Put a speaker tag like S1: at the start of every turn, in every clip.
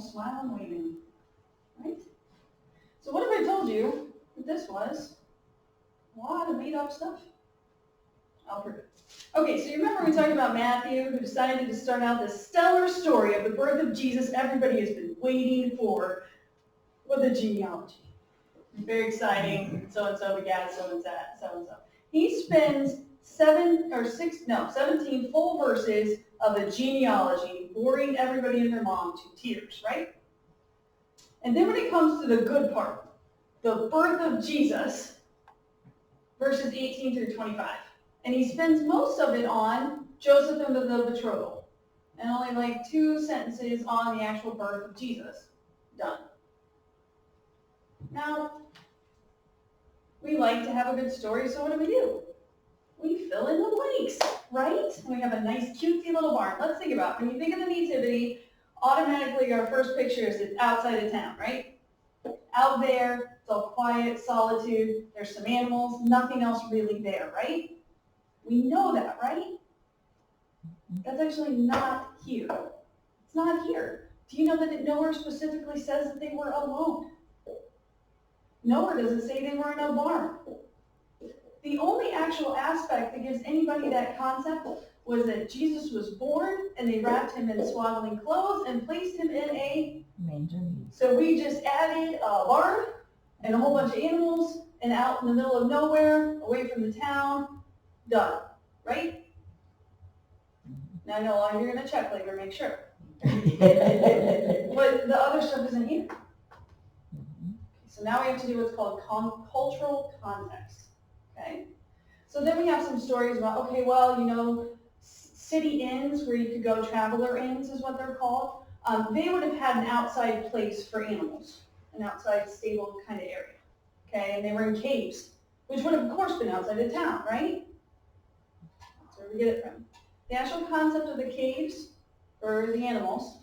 S1: animals smiling, waving, right? So what if I told you that this was a lot of made up stuff? I'll prove it. Okay, so you remember we talked about Matthew, who decided to start out this stellar story of the birth of Jesus everybody has been waiting for with a genealogy. Very exciting, so-and-so begat so-and-so. He spends 17 full verses of a genealogy, boring everybody and their mom to tears, right? And then when it comes to the good part, the birth of Jesus, verses 18 through 25. And he spends most of it on Joseph and the betrothal, and only like 2 sentences on the actual birth of Jesus. Done. Now, we like to have a good story, so what do? We fill in the blanks, right? We have a nice, cutesy little barn. Let's think about it. When you think of the nativity, automatically our first picture is it's outside of town, right? Out there, it's all quiet, solitude, there's some animals, nothing else really there, right? We know that, right? That's actually not here. It's not here. Do you know that it nowhere specifically says that they were alone? Nowhere does it say they were in a barn. The only actual aspect that gives anybody that concept was that Jesus was born and they wrapped him in swaddling clothes and placed him in a
S2: manger.
S1: So we just added a barn and a whole bunch of animals and out in the middle of nowhere, away from the town, done, right? Now I know all you're going to check later, make sure. But the other stuff isn't here. So now we have to do what's called cultural context, okay? So then we have some stories about, okay, well, you know, city inns where you could go, traveler inns is what they're called. They would have had an outside place for animals, an outside stable kind of area, okay? And they were in caves, which would have, of course, been outside of town, right? That's where we get it from. The actual concept of the caves, or the animals,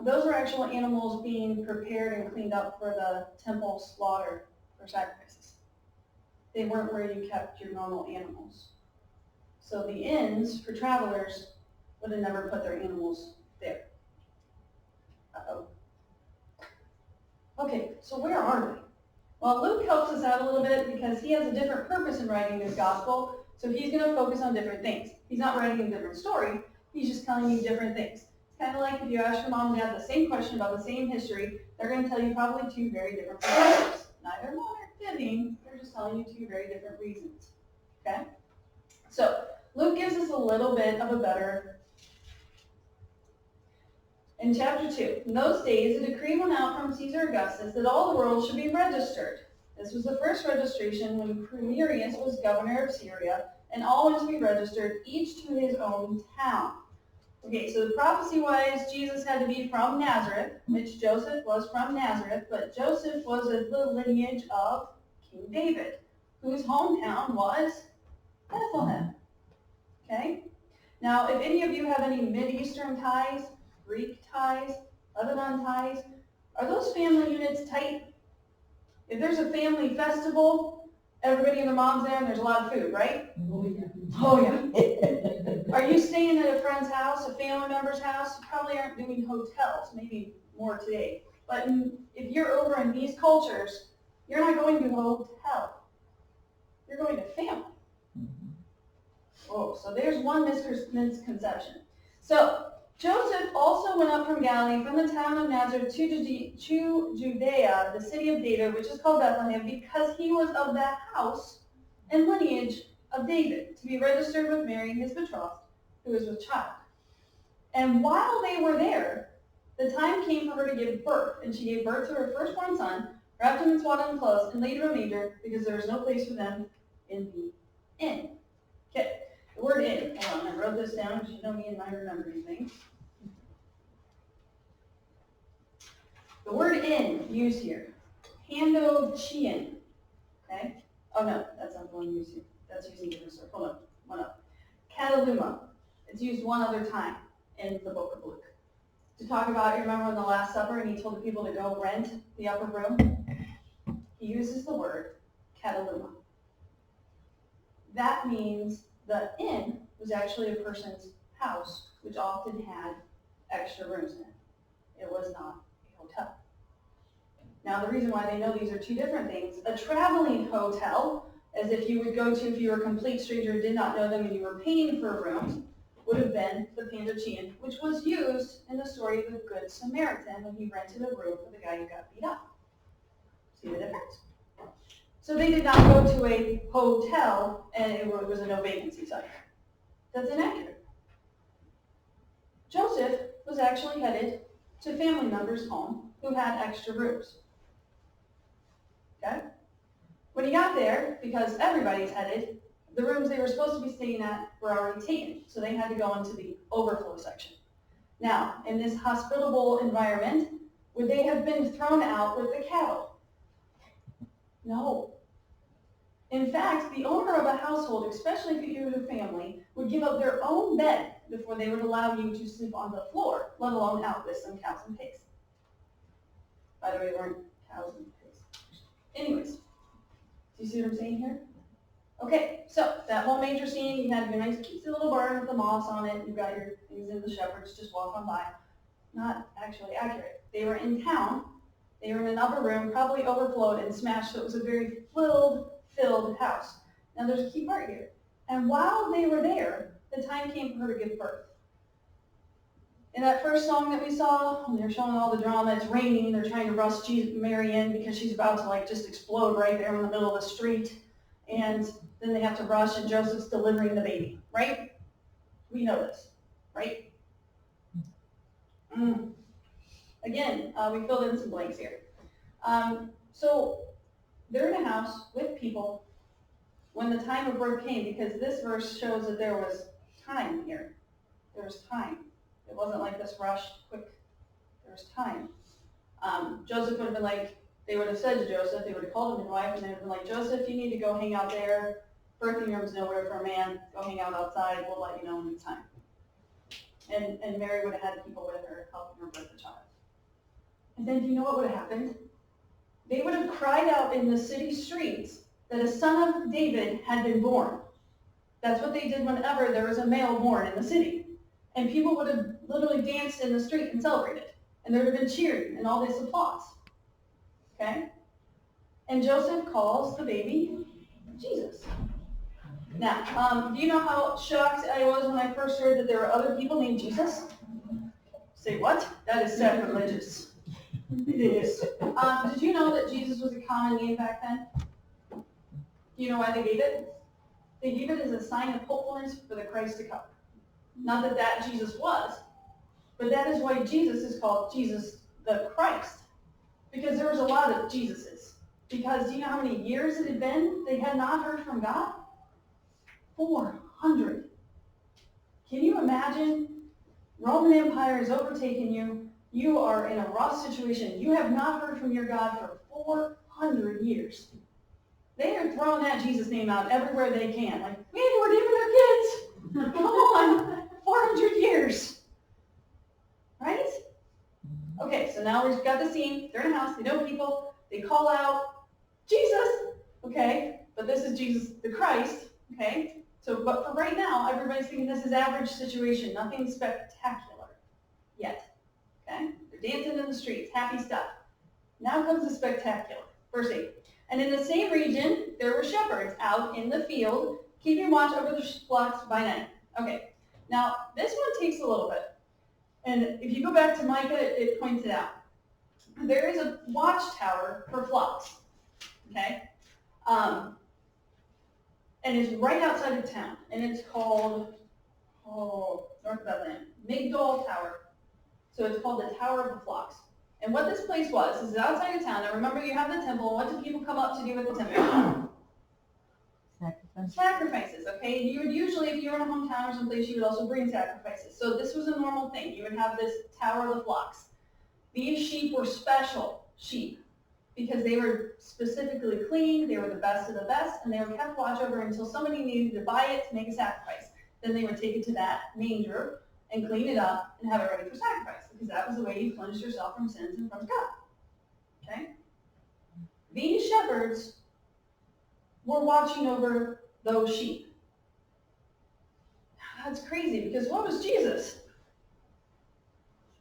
S1: those were actual animals being prepared and cleaned up for the temple slaughter for sacrifices. They weren't where you kept your normal animals. So the inns for travelers would have never put their animals there. Uh-oh. Okay, so where are they? Well, Luke helps us out a little bit because he has a different purpose in writing this gospel, so he's going to focus on different things. He's not writing a different story, he's just telling you different things. It's kind of like if you ask your mom and dad the same question about the same history, they're going to tell you probably 2 very different perspectives. Neither one are fitting, they're just telling you 2 very different reasons. Okay? So, Luke gives us a little bit of a better. In chapter 2, in those days a decree went out from Caesar Augustus that all the world should be registered. This was the first registration when Quirinius was governor of Syria, and all went to be registered, each to his own town. Okay, so the prophecy-wise, Jesus had to be from Nazareth, which Joseph was from Nazareth, but Joseph was of the lineage of King David, whose hometown was Bethlehem. Okay? Now, if any of you have any Mideastern ties, Greek ties, Lebanon ties, are those family units tight? If there's a family festival, everybody and their mom's there and there's a lot of food, right? Oh yeah. Are you staying at a friend's house, a family member's house? You probably aren't doing hotels, maybe more today. But if you're over in these cultures, you're not going to a hotel. You're going to family. Oh, so there's one misconception. So, Joseph also went up from Galilee, from the town of Nazareth to Judea, the city of David, which is called Bethlehem, because he was of the house and lineage of David, to be registered with Mary, his betrothed, who was with child. And while they were there, the time came for her to give birth, and she gave birth to her firstborn son, wrapped him in swaddling clothes, and laid him in a manger, because there was no place for them in the inn. Okay. The word inn, hold on, I wrote this down because you know me and I remember these things. The word inn used here, handochian, okay? Oh no, that's not the one used here. That's using different stuff. Hold on, one up. Kataluma, it's used one other time in the book of Luke. To talk about, you remember in the Last Supper and he told the people to go rent the upper room? He uses the word kataluma. That means the inn was actually a person's house, which often had extra rooms in it. It was not a hotel. Now, the reason why they know these are two different things, a traveling hotel, as if you would go to if you were a complete stranger, did not know them, and you were paying for a room, would have been the Pandochian, which was used in the story of the Good Samaritan when he rented a room for the guy who got beat up. See the difference? So they did not go to a hotel and it was a no vacancy site. That's inaccurate. Joseph was actually headed to family members' home who had extra rooms. Okay? When he got there, because everybody's headed, the rooms they were supposed to be staying at were already taken, so they had to go into the overflow section. Now, in this hospitable environment, would they have been thrown out with the cattle? No. In fact, the owner of a household, especially if you had a family, would give up their own bed before they would allow you to sleep on the floor, let alone out with some cows and pigs. By the way, they weren't cows and pigs. Anyways, do you see what I'm saying here? Okay, so that whole major scene, you had your nice cutesy little barn with the moss on it, you've got your things in the shepherds just walk on by. Not actually accurate. They were in town, they were in an upper room, probably overflowed and smashed, so it was a very filled house. Now there's a key part here. And while they were there, the time came for her to give birth. In that first song that we saw, when they're showing all the drama, it's raining, they're trying to rush Mary in because she's about to just explode right there in the middle of the street. And then they have to rush and Joseph's delivering the baby, right? We know this, right? Again, we filled in some blanks here. So they're in a house with people when the time of birth came, because this verse shows that there was time here. There was time. It wasn't like this rushed, quick. There was time. Joseph would have been like, they would have said to Joseph, they would have called him his wife, and they would have been like, Joseph, you need to go hang out there. Birthing room's nowhere for a man. Go hang out outside. We'll let you know when it's time. And Mary would have had people with her helping her birth the child. And then do you know what would have happened? They would have cried out in the city streets that a son of David had been born. That's what they did whenever there was a male born in the city. And people would have literally danced in the street and celebrated. And there would have been cheering and all this applause. Okay? And Joseph calls the baby Jesus. Now, do you know how shocked I was when I first heard that there were other people named Jesus? Say what? That is sacrilegious. It is. Did you know that Jesus was a common name back then? Do you know why they gave it? They gave it as a sign of hopefulness for the Christ to come. Not that that Jesus was, but that is why Jesus is called Jesus the Christ. Because there was a lot of Jesuses. Because do you know how many years it had been they had not heard from God? 400. Can you imagine? Roman Empire has overtaken you. You are in a rough situation. You have not heard from your God for 400 years. They are throwing that Jesus name out everywhere they can. Like, man, we're naming our kids. Come on, 400 years. Right? Okay, so now we've got the scene. They're in a house. They know people. They call out, Jesus. Okay, but this is Jesus the Christ. Okay, so but for right now, everybody's thinking this is average situation. Nothing spectacular yet. Okay, they're dancing in the streets. Happy stuff. Now comes the spectacular. Verse 8. And in the same region, there were shepherds out in the field, keeping watch over the flocks by night. Okay, now this one takes a little bit. And if you go back to Micah, it points it out. There is a watchtower for flocks. Okay? And it's right outside of town. And it's called, north of Bethlehem, Migdol Tower. So it's called the Tower of the Flocks. And what this place was, is outside of town. Now remember, you have the temple. What do people come up to do at the temple? Sacrifices, okay? And you would usually, if you were in a hometown or someplace, you would also bring sacrifices. So this was a normal thing. You would have this Tower of the Flocks. These sheep were special sheep because they were specifically clean, they were the best of the best, and they were kept watch over until somebody needed to buy it to make a sacrifice. Then they would take it to that manger and clean it up and have it ready for sacrifice, because that was the way you cleansed yourself from sins and from God. Okay? These shepherds were watching over those sheep. That's crazy, because what was Jesus?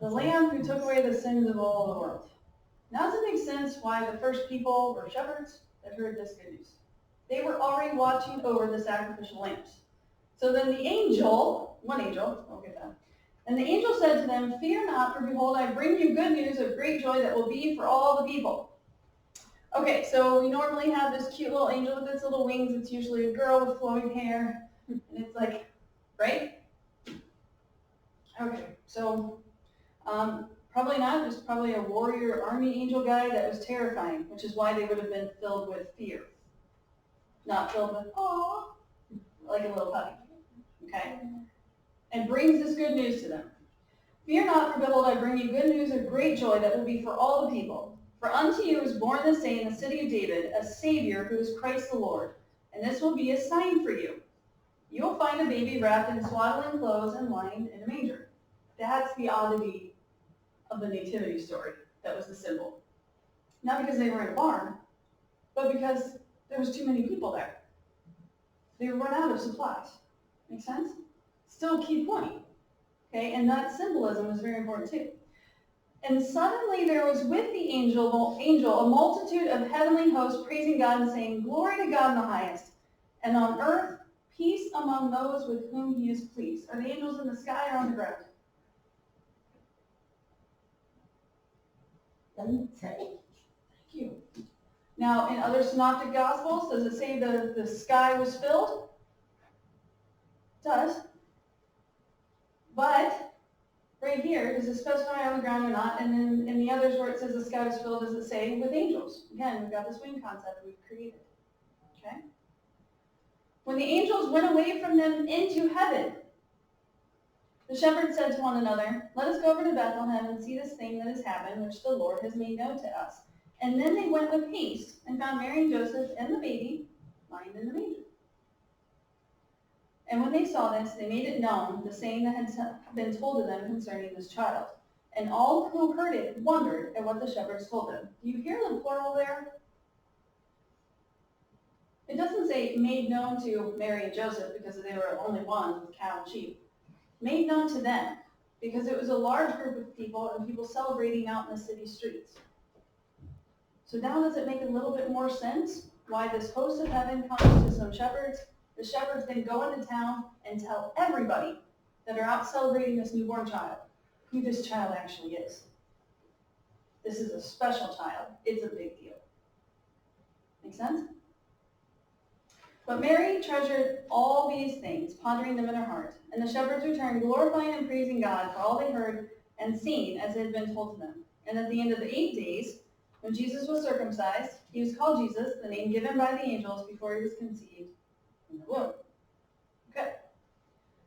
S1: the Lamb who took away the sins of all the world. Now does it make sense why the first people were shepherds that heard this good news? They were already watching over the sacrificial lambs. So then the angel, one angel, I'll get that. And the angel said to them, "Fear not, for behold, I bring you good news of great joy that will be for all the people." Okay, so we normally have this cute little angel with its little wings. It's usually a girl with flowing hair. And it's like, right? Okay, so probably not, just probably a warrior army angel guy that was terrifying, which is why they would have been filled with fear. Not filled with, aw, like a little puppy. Okay? And brings this good news to them. "Fear not, for behold, I bring you good news of great joy that will be for all the people. For unto you is born this day in the city of David a Savior who is Christ the Lord. And this will be a sign for you. You will find a baby wrapped in swaddling clothes and lying in a manger." That's the oddity of the nativity story. That was the symbol. Not because they were in a barn, but because there was too many people there. They were run out of supplies. Make sense? Still a key point. Okay, and that symbolism is very important too. "And suddenly there was with the angel a multitude of heavenly hosts praising God and saying, 'Glory to God in the highest, and on earth peace among those with whom he is pleased.'" Are the angels in the sky or on the ground?
S2: Doesn't say.
S1: Thank you. Now, in other synoptic gospels, does it say the sky was filled? It does. But right here, does it specify on the ground or not? And then in the others where it says the sky was filled, does it say with angels? Again, we've got this wing concept we've created. Okay? "When the angels went away from them into heaven, the shepherds said to one another, 'Let us go over to Bethlehem and see this thing that has happened, which the Lord has made known to us.' And then they went with haste and found Mary and Joseph and the baby lying in the manger. And when they saw this, they made it known, the saying that had been told to them concerning this child. And all who heard it wondered at what the shepherds told them." Do you hear the plural there? It doesn't say made known to Mary and Joseph because they were only ones with cow and sheep. Made known to them because it was a large group of people and people celebrating out in the city streets. So now does it make a little bit more sense why this host of heaven comes to some shepherds? The shepherds then go into town and tell everybody that are out celebrating this newborn child who this child actually is. This is a special child. It's a big deal. Make sense? "But Mary treasured all these things, pondering them in her heart. And the shepherds returned, glorifying and praising God for all they heard and seen as it had been told to them. And at the end of the 8 days, when Jesus was circumcised, he was called Jesus, the name given by the angels before he was conceived in the womb." Okay.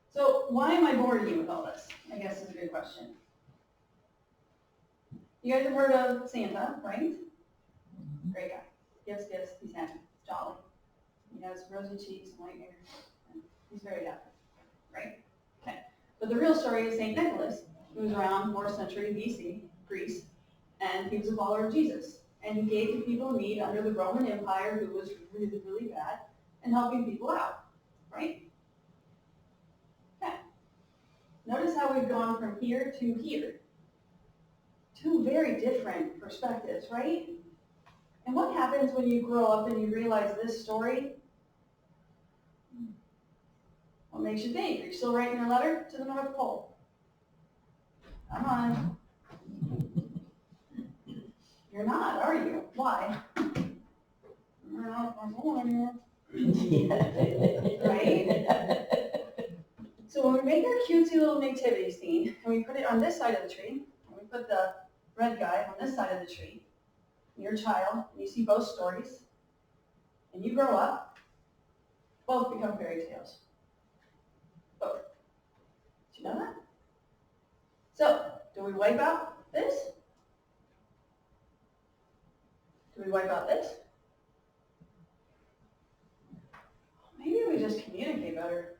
S1: So why am I boring you with all this? I guess is a good question. You guys have heard of Santa, right? Great guy. Gives gifts. He's happy. He's jolly. He has rosy cheeks and white hair. And he's very happy, right? Okay. But the real story is St. Nicholas, who was around 4th century BC, Greece, and he was a follower of Jesus. And he gave to people in need under the Roman Empire, who was really, really bad, and helping people out, right? Okay. Notice how we've gone from here to here. Two very different perspectives, right? And what happens when you grow up and you realize this story? What makes you think? Are you still writing a letter to the North Pole? Come on. You're not, are you? Why? You're not North Pole anymore. Right? So when we make our cutesy little nativity scene, and we put it on this side of the tree, and we put the red guy on this side of the tree, and you're a child, and you see both stories, and you grow up, both become fairy tales. Both. Did you know that? So, do we wipe out this? Do we wipe out this? Maybe we just communicate better.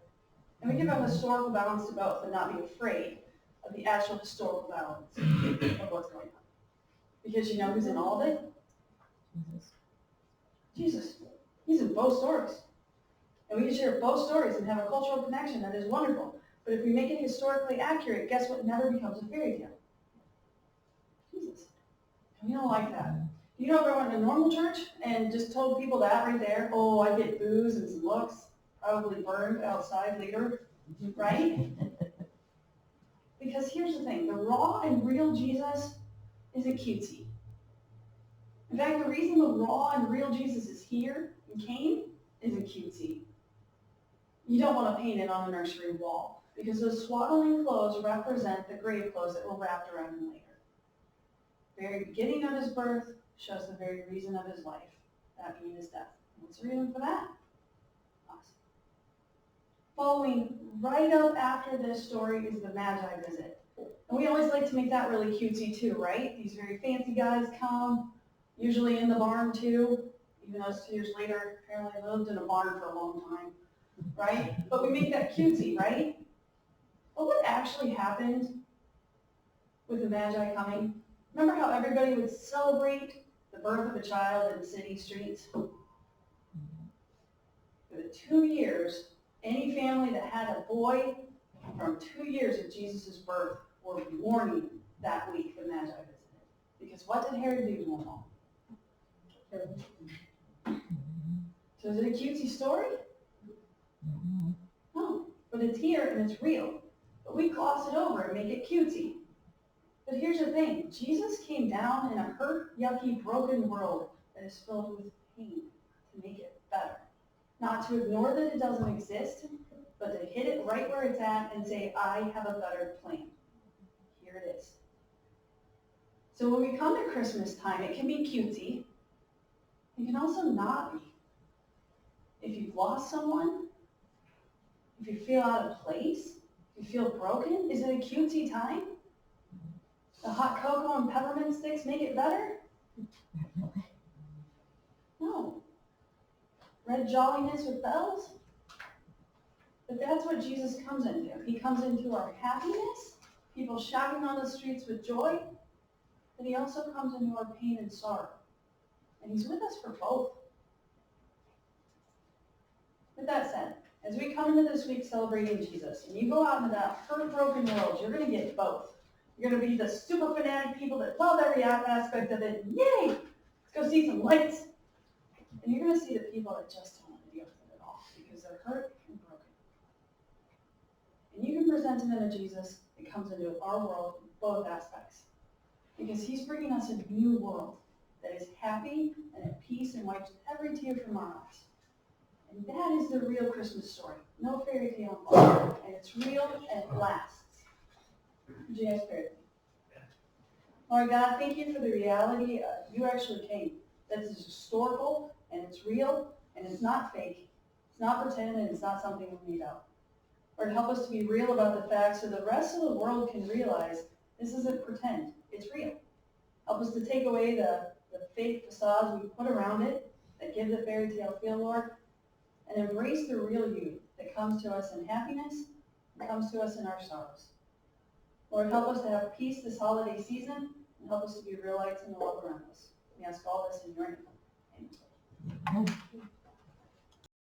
S1: And we give a historical balance to both and not be afraid of the actual historical balance of what's going on. Because you know who's in all of it? Jesus. He's in both stories. And we can share both stories and have a cultural connection that is wonderful. But if we make it historically accurate, guess what never becomes a fairy tale? Jesus. We don't like that. You know, if I went to normal church and just told people that right there, oh, I get boos and some looks, probably burned outside later, right? Because here's the thing, the raw and real Jesus isn't cutesy. In fact, the reason the raw and real Jesus is here and came isn't cutesy. You don't want to paint it on a nursery wall because those swaddling clothes represent the grave clothes that were wrapped around him later. The very beginning of his birth shows the very reason of his life, that being his death. What's the reason for that? Us. Following right up after this story is the Magi visit. And we always like to make that really cutesy too, right? These very fancy guys come, usually in the barn too, even though it's 2 years later, apparently I lived in a barn for a long time, right? But we make that cutesy, right? But what actually happened with the Magi coming? Remember how everybody would celebrate the birth of a child in the city streets? For the 2 years, any family that had a boy from 2 years of Jesus' birth were mourning that week the Magi visited. Because what did Herod do to them all? So is it a cutesy story? No, but it's here and it's real. But we gloss it over and make it cutesy. But here's the thing, Jesus came down in a hurt, yucky, broken world that is filled with pain to make it better. Not to ignore that it doesn't exist, but to hit it right where it's at and say, I have a better plan. Here it is. So when we come to Christmas time, it can be cutesy. It can also not be. If you've lost someone, if you feel out of place, if you feel broken, is it a cutesy time? The hot cocoa and peppermint sticks make it better? No. Red jolliness with bells? But that's what Jesus comes into. He comes into our happiness, people shouting on the streets with joy, but he also comes into our pain and sorrow. And he's with us for both. With that said, as we come into this week celebrating Jesus, and you go out into that hurt, broken world, you're going to get both. You're going to be the super fanatic people that love every aspect of it. Yay! Let's go see some lights. And you're going to see the people that just don't want to deal with it at all because they're hurt and broken. And you can present an image of Jesus that comes into our world in both aspects. Because he's bringing us a new world that is happy and at peace and wipes every tear from our eyes. And that is the real Christmas story. No fairy tale involved. And it's real and it lasts. Would you guys pray with me? Lord God, thank you for the reality you actually came. That is historical and it's real and it's not fake. It's not pretend and it's not something we made up. Lord, help us to be real about the facts so the rest of the world can realize this isn't pretend. It's real. Help us to take away the fake facades we put around it that give the fairy tale feel, Lord, and embrace the real you that comes to us in happiness and comes to us in our sorrows. Lord, help us to have peace this holiday season and help us to be real lights in the world around us. We ask all this in your name. Amen.